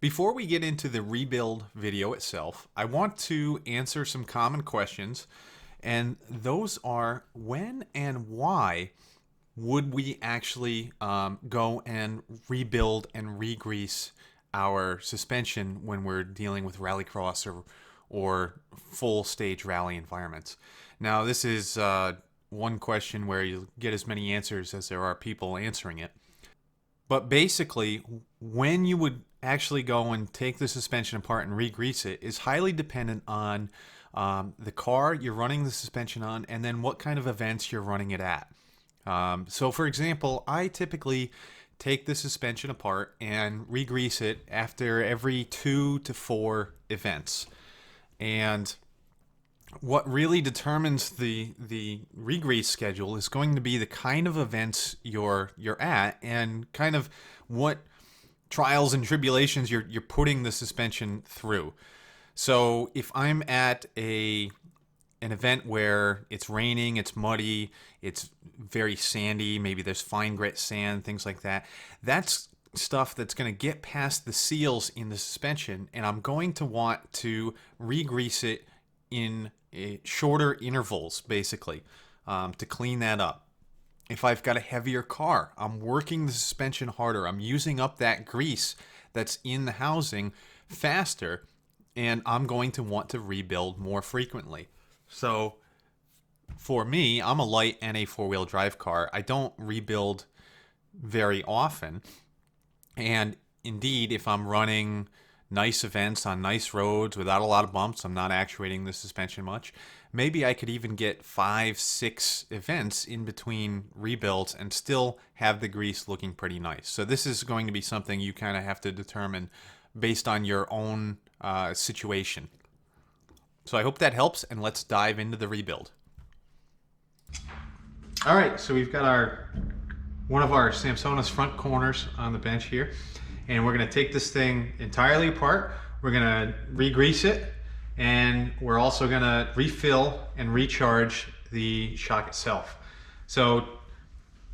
Before we get into the rebuild video itself, I want to answer some common questions, and those are when and why would we actually go and rebuild and regrease our suspension when we're dealing with rallycross or full stage rally environments. Now, this is one question where you get as many answers as there are people answering it. But basically, when you would actually go and take the suspension apart and re-grease it is highly dependent on the car you're running the suspension on and then what kind of events you're running it at. So for example, I typically take the suspension apart and re-grease it after every 2 to 4 events. And what really determines the regrease schedule is going to be the kind of events you're at and kind of what trials and tribulations you're putting the suspension through. So if I'm at an event where it's raining, it's muddy, it's very sandy, maybe there's fine grit sand, things like that, that's stuff that's going to get past the seals in the suspension, and I'm going to want to re-grease it in shorter intervals, basically, to clean that up. If I've got a heavier car, I'm working the suspension harder. I'm using up that grease that's in the housing faster, and I'm going to want to rebuild more frequently. So for me, I'm a light and a four-wheel drive car. I don't rebuild very often. And indeed, if I'm running nice events on nice roads without a lot of bumps, I'm not actuating the suspension much, maybe I could even get 5-6 events in between rebuilds and still have the grease looking pretty nice. So this is going to be something you kind of have to determine based on your own situation. So I hope that helps, and let's dive into the rebuild. All right, so we've got one of our Samsonas front corners on the bench here, and we're going to take this thing entirely apart. We're going to re-grease it, and we're also going to refill and recharge the shock itself. So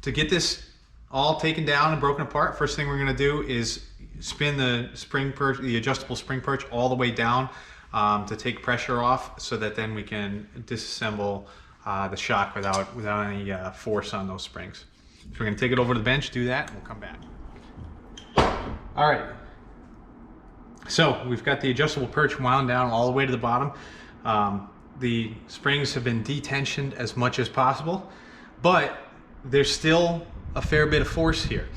to get this all taken down and broken apart, first thing we're going to do is spin the spring perch, the adjustable spring perch, all the way down to take pressure off, so that then we can disassemble the shock without any force on those springs. So we're going to take it over to the bench, do that, and we'll come back. All right. So we've got the adjustable perch wound down all the way to the bottom. The springs have been detensioned as much as possible, but there's still a fair bit of force here.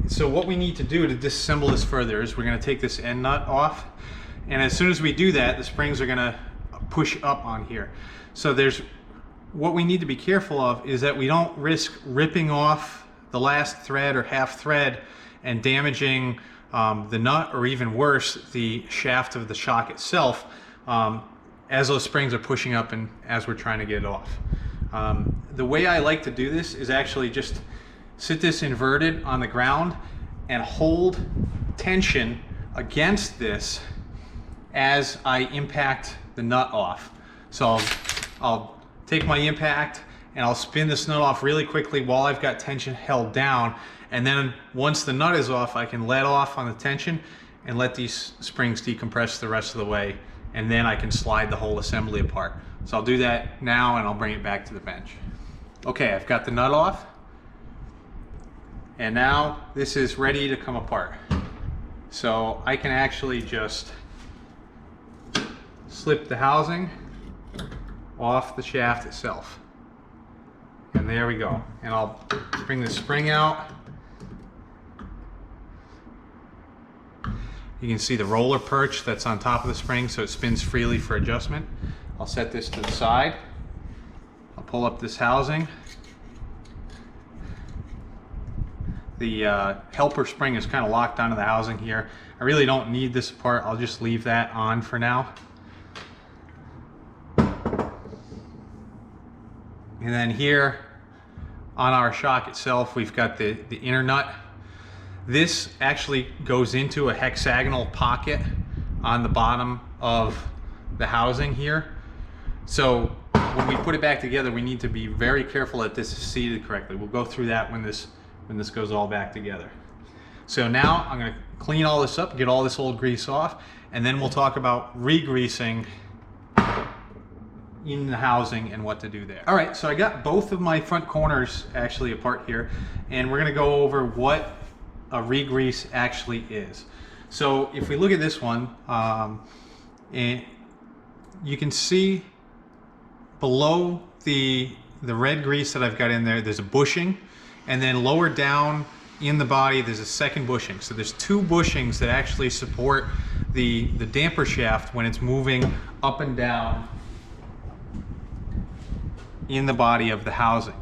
So what we need to do to disassemble this further is we're going to take this end nut off, and as soon as we do that, the springs are going to push up on here. So what we need to be careful of is that we don't risk ripping off the last thread or half thread and damaging the nut, or even worse, the shaft of the shock itself, as those springs are pushing up and as we're trying to get it off. The way I like to do this is actually just sit this inverted on the ground and hold tension against this as I impact the nut off. So I'll take my impact and I'll spin this nut off really quickly while I've got tension held down, and then once the nut is off, I can let off on the tension and let these springs decompress the rest of the way, and then I can slide the whole assembly apart. So I'll do that now and I'll bring it back to the bench. Okay, I've got the nut off, and now this is ready to come apart. So I can actually just slip the housing off the shaft itself. And there we go. And I'll bring the spring out. You can see the roller perch that's on top of the spring, so it spins freely for adjustment. I'll set this to the side. I'll pull up this housing. The helper spring is kind of locked onto the housing here. I really don't need this part. I'll just leave that on for now. And then here on our shock itself, we've got the inner nut. This actually goes into a hexagonal pocket on the bottom of the housing here. So when we put it back together, we need to be very careful that this is seated correctly. We'll go through that when this goes all back together. So now I'm going to clean all this up, get all this old grease off, and then we'll talk about re-greasing in the housing and what to do there. All right, so I got both of my front corners actually apart here, and we're going to go over what a re-grease actually is. So if we look at this one, and you can see below the red grease that I've got in there, there's a bushing, and then lower down in the body there's a second bushing. So there's two bushings that actually support the damper shaft when it's moving up and down in the body of the housing.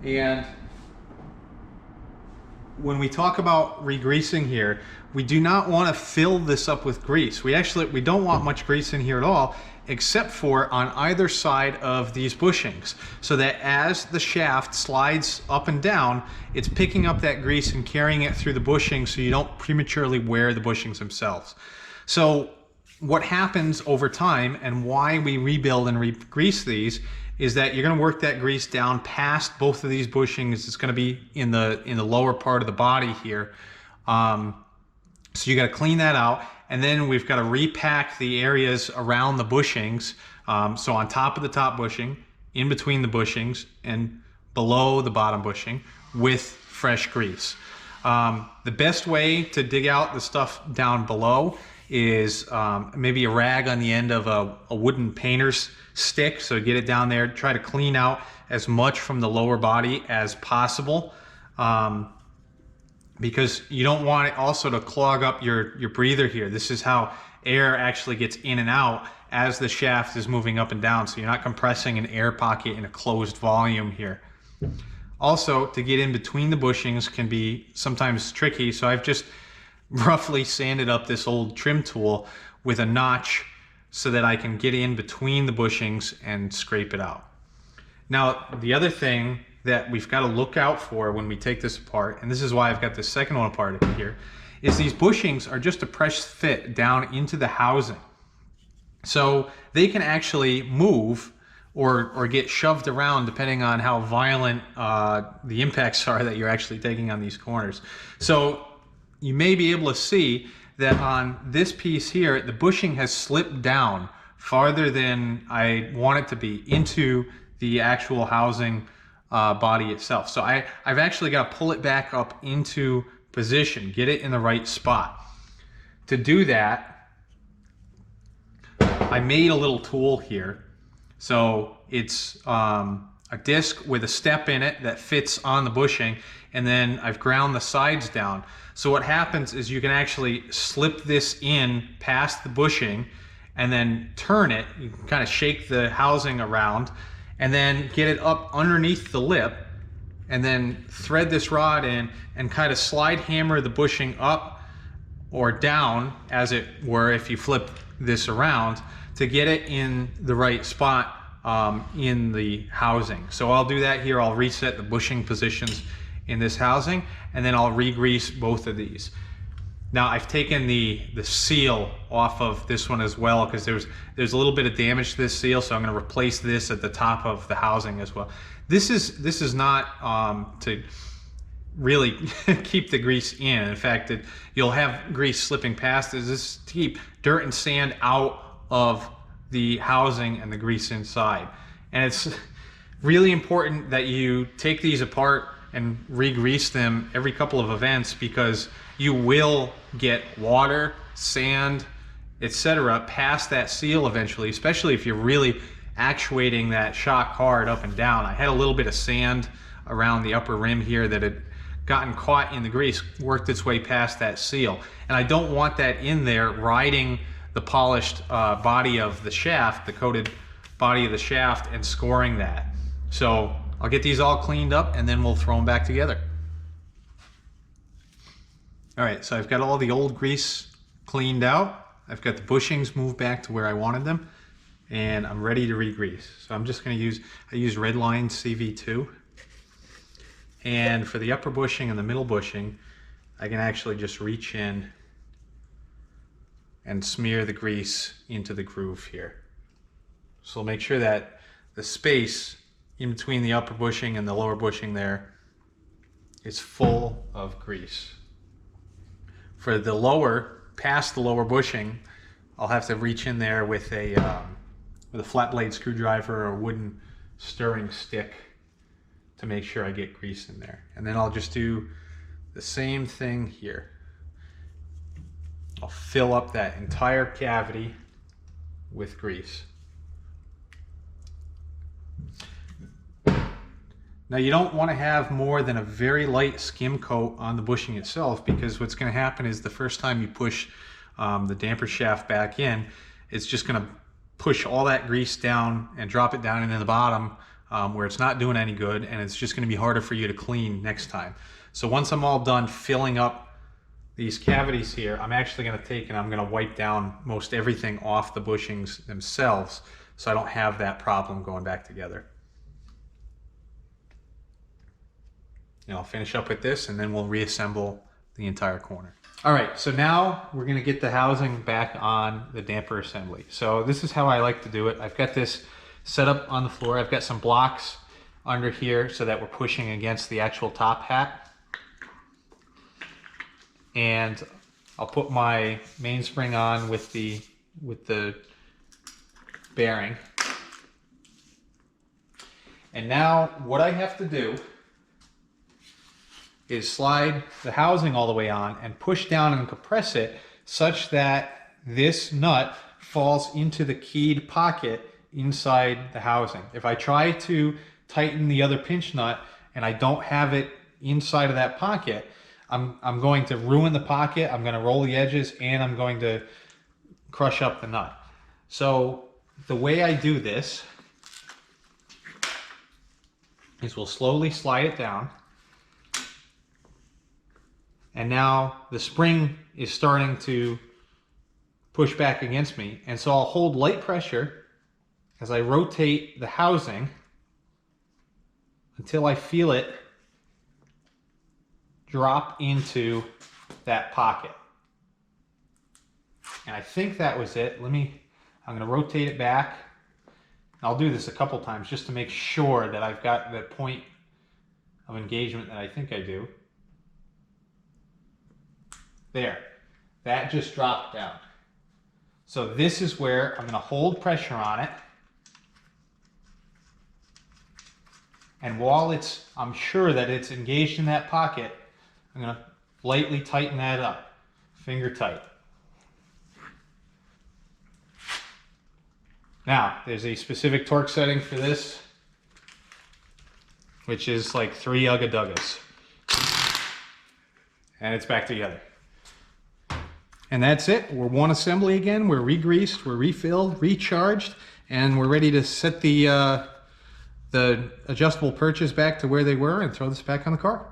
And when we talk about re-greasing here, we do not want to fill this up with grease. We don't want much grease in here at all, except for on either side of these bushings, so that as the shaft slides up and down, it's picking up that grease and carrying it through the bushings so you don't prematurely wear the bushings themselves. So what happens over time and why we rebuild and re-grease these is that you're going to work that grease down past both of these bushings. It's going to be in the lower part of the body here. So you got to clean that out, and then we've got to repack the areas around the bushings. So on top of the top bushing, in between the bushings, and below the bottom bushing with fresh grease. The best way to dig out the stuff down below is maybe a rag on the end of a wooden painter's stick. So get it down there, try to clean out as much from the lower body as possible, because you don't want it also to clog up your breather here. This is how air actually gets in and out as the shaft is moving up and down, so you're not compressing an air pocket in a closed volume here. Also, to get in between the bushings can be sometimes tricky, so I've just roughly sanded up this old trim tool with a notch so that I can get in between the bushings and scrape it out. Now, the other thing that we've got to look out for when we take this apart, and this is why I've got this second one apart here, is these bushings are just a press fit down into the housing. So they can actually move or get shoved around depending on how violent the impacts are that you're actually taking on these corners. So you may be able to see that on this piece here, the bushing has slipped down farther than I want it to be into the actual housing body itself. So I've actually got to pull it back up into position, get it in the right spot. To do that, I made a little tool here. So it's a disc with a step in it that fits on the bushing, and then I've ground the sides down. So what happens is you can actually slip this in past the bushing and then turn it. You can kind of shake the housing around and then get it up underneath the lip, and then thread this rod in and kind of slide hammer the bushing up or down, as it were, if you flip this around, to get it in the right spot in the housing. So I'll do that here. I'll reset the bushing positions in this housing, and then I'll re-grease both of these. Now I've taken the seal off of this one as well, because there's a little bit of damage to this seal, so I'm going to replace this at the top of the housing as well. This is not to really keep the grease in. In fact, you'll have grease slipping past. This is to keep dirt and sand out of the housing and the grease inside. And it's really important that you take these apart and re-grease them every couple of events, because you will get water, sand, etc. past that seal eventually, especially if you're really actuating that shock hard up and down. I had a little bit of sand around the upper rim here that had gotten caught in the grease, worked its way past that seal. And I don't want that in there riding the polished body of the shaft, the coated body of the shaft, and scoring that. So I'll get these all cleaned up and then we'll throw them back together. All right, so I've got all the old grease cleaned out. I've got the bushings moved back to where I wanted them, and I'm ready to re-grease. So I'm just going to I use Redline CV2. And for the upper bushing and the middle bushing, I can actually just reach in and smear the grease into the groove here. So make sure that the space in between the upper bushing and the lower bushing there is full of grease. For the lower, past the lower bushing, I'll have to reach in there with a flat blade screwdriver or a wooden stirring stick to make sure I get grease in there. And then I'll just do the same thing here. I'll fill up that entire cavity with grease. Now you don't want to have more than a very light skim coat on the bushing itself, because what's going to happen is the first time you push the damper shaft back in, it's just going to push all that grease down and drop it down into the bottom where it's not doing any good, and it's just going to be harder for you to clean next time. So once I'm all done filling up these cavities here, I'm actually going to take and I'm going to wipe down most everything off the bushings themselves so I don't have that problem going back together. And I'll finish up with this and then we'll reassemble the entire corner. All right, so now we're gonna get the housing back on the damper assembly. So this is how I like to do it. I've got this set up on the floor. I've got some blocks under here so that we're pushing against the actual top hat. And I'll put my mainspring on with the bearing. And now what I have to do is slide the housing all the way on and push down and compress it such that this nut falls into the keyed pocket inside the housing. If I try to tighten the other pinch nut and I don't have it inside of that pocket, I'm going to ruin the pocket, I'm going to roll the edges, and I'm going to crush up the nut. So the way I do this is we'll slowly slide it down. And now the spring is starting to push back against me. And so I'll hold light pressure as I rotate the housing until I feel it drop into that pocket. And I think that was it. I'm going to rotate it back. I'll do this a couple times just to make sure that I've got the point of engagement that I think I do. There, that just dropped down. So this is where I'm going to hold pressure on it. And while I'm sure that it's engaged in that pocket, I'm going to lightly tighten that up, finger tight. Now, there's a specific torque setting for this, which is like 3 Ugga Duggas. And it's back together. And that's it. We're one assembly again. We're regreased, we're refilled, recharged, and we're ready to set the adjustable perches back to where they were and throw this back on the car.